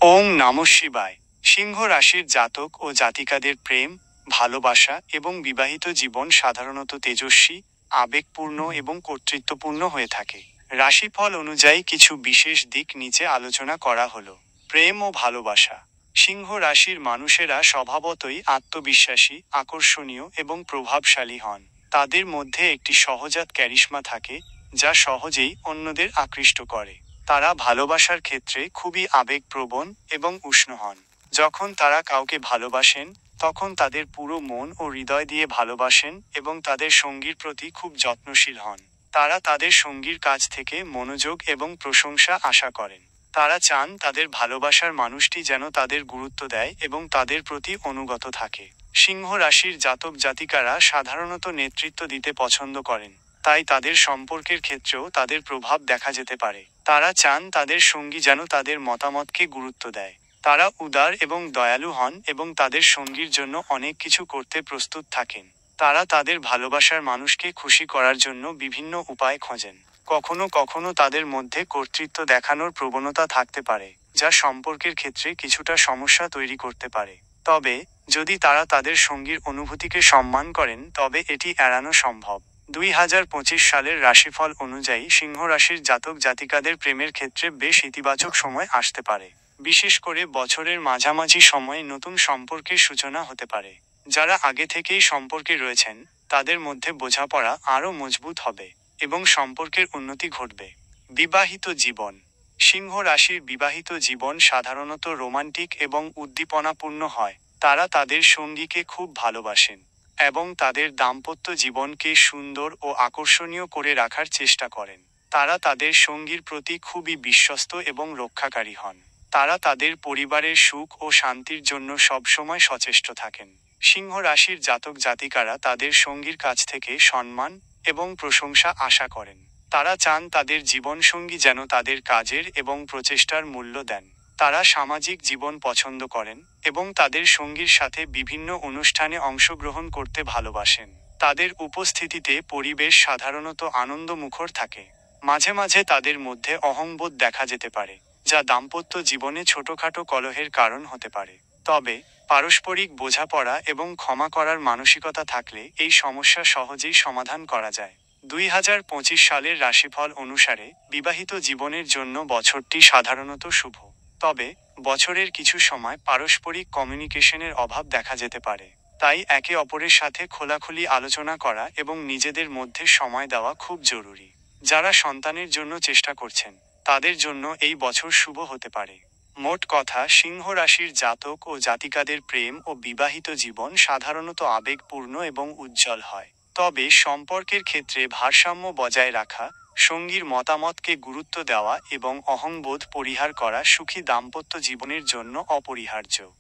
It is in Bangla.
ওং নমঃ শিবায়। সিংহ রাশির জাতক ও জাতিকাদের প্রেম, ভালোবাসা এবং বিবাহিত জীবন সাধারণত তেজস্বী, আবেগপূর্ণ এবং কর্তৃত্বপূর্ণ হয়ে থাকে। রাশিফল অনুযায়ী কিছু বিশেষ দিক নিচে আলোচনা করা হলো। প্রেম ও ভালোবাসা। সিংহ রাশির মানুষেরা স্বভাবতই আত্মবিশ্বাসী, আকর্ষণীয় এবং প্রভাবশালী হন। তাদের মধ্যে একটি সহজাত ক্যারিশমা থাকে, যা সহজেই অন্যদের আকৃষ্ট করে। তারা ভালোবাসার ক্ষেত্রে খুবই আবেগপ্রবণ এবং উষ্ণ হন। যখন তারা কাউকে ভালোবাসেন, তখন তাদের পুরো মন ও হৃদয় দিয়ে ভালোবাসেন এবং তাদের সঙ্গীর প্রতি খুব যত্নশীল হন। তারা তাদের সঙ্গীর কাছ থেকে মনোযোগ এবং প্রশংসা আশা করেন। তারা চান তাদের ভালোবাসার মানুষটি যেন তাদের গুরুত্ব দেয় এবং তাদের প্রতি অনুগত থাকে। সিংহ রাশির জাতক জাতিকারা সাধারণত নেতৃত্ব দিতে পছন্দ করেন, তাই তাদের সম্পর্কের ক্ষেত্রেও তাদের প্রভাব দেখা যেতে পারে। তারা চান তাদের সঙ্গী যেন তাদের মতামতকে গুরুত্ব দেয়। তারা উদার এবং দয়ালু হন এবং তাদের সঙ্গীর জন্য অনেক কিছু করতে প্রস্তুত থাকেন। তারা তাদের ভালোবাসার মানুষকে খুশি করার জন্য বিভিন্ন উপায় খোঁজেন। কখনো কখনো তাদের মধ্যে কর্তৃত্ব দেখানোর প্রবণতা থাকতে পারে, যা সম্পর্কের ক্ষেত্রে কিছুটা সমস্যা তৈরি করতে পারে। তবে যদি তারা তাদের সঙ্গীর অনুভূতিকে সম্মান করেন, তবে এটি এড়ানো সম্ভব। 2025 সালের রাশিফল অনুযায়ী সিংহ রাশির জাতক জাতিকাদের প্রেমের ক্ষেত্রে বেশ ইতিবাচক সময় আসতে পারে। বিশেষ করে বছরের মাঝামাঝি সময়ে নতুন সম্পর্কের সূচনা হতে পারে। যারা আগে থেকেই সম্পর্কে রয়েছেন, তাদের মধ্যে বোঝাপড়া আরও মজবুত হবে এবং সম্পর্কের উন্নতি ঘটবে। বিবাহিত জীবন। সিংহ রাশির বিবাহিত জীবন সাধারণত রোমান্টিক এবং উদ্দীপনাপূর্ণ হয়। তারা তাদের সঙ্গীকে খুব ভালোবাসেন এবং তাদের দাম্পত্য জীবনকে সুন্দর ও আকর্ষণীয় করে রাখার চেষ্টা করেন। তারা তাদের সঙ্গীর প্রতি খুবই বিশ্বস্ত এবং রক্ষাকারী হন। তারা তাদের পরিবারের সুখ ও শান্তির জন্য সবসময় সচেষ্ট থাকেন। সিংহ রাশির জাতক জাতিকারা তাদের সঙ্গীর কাছ থেকে সম্মান এবং প্রশংসা আশা করেন। তারা চান তাদের জীবনসঙ্গী যেন তাদের কাজের এবং প্রচেষ্টার মূল্য দেন। তারা সামাজিক জীবন পছন্দ করেন এবং তাদের সঙ্গীর সাথে বিভিন্ন অনুষ্ঠানে অংশগ্রহণ করতে ভালোবাসেন। তাদের উপস্থিতিতে পরিবেশ সাধারণত আনন্দমুখর থাকে। মাঝে মাঝে তাদের মধ্যে অহংবোধ দেখা যেতে পারে, যা দাম্পত্য জীবনে ছোটখাটো কলহের কারণ হতে পারে। তবে পারস্পরিক বোঝাপড়া এবং ক্ষমা করার মানসিকতা থাকলে এই সমস্যা সহজেই সমাধান করা যায়। 2025 সালের রাশিফল অনুসারে বিবাহিত জীবনের জন্য বছরটি সাধারণত শুভ। তবে বছরের কিছু সময় পারস্পরিক কমিউনিকেশনের অভাব দেখা যেতে পারে। তাই একে অপরের সাথে খোলাখুলি আলোচনা করা এবং নিজেদের মধ্যে সময় দেওয়া খুব জরুরি। যারা সন্তানের জন্য চেষ্টা করছেন, তাদের জন্য এই বছর শুভ হতে পারে। মোট কথা, সিংহ রাশির জাতক ও জাতিকাদের প্রেম ও বিবাহিত জীবন সাধারণত আবেগপূর্ণ এবং উজ্জ্বল হয়। তবে সম্পর্কের ক্ষেত্রে ভারসাম্য বজায় রাখা, সঙ্গীর মতামতকে গুরুত্ব দেওয়া এবং অহংবোধ পরিহার করা সুখী দাম্পত্য জীবনের জন্য অপরিহার্য।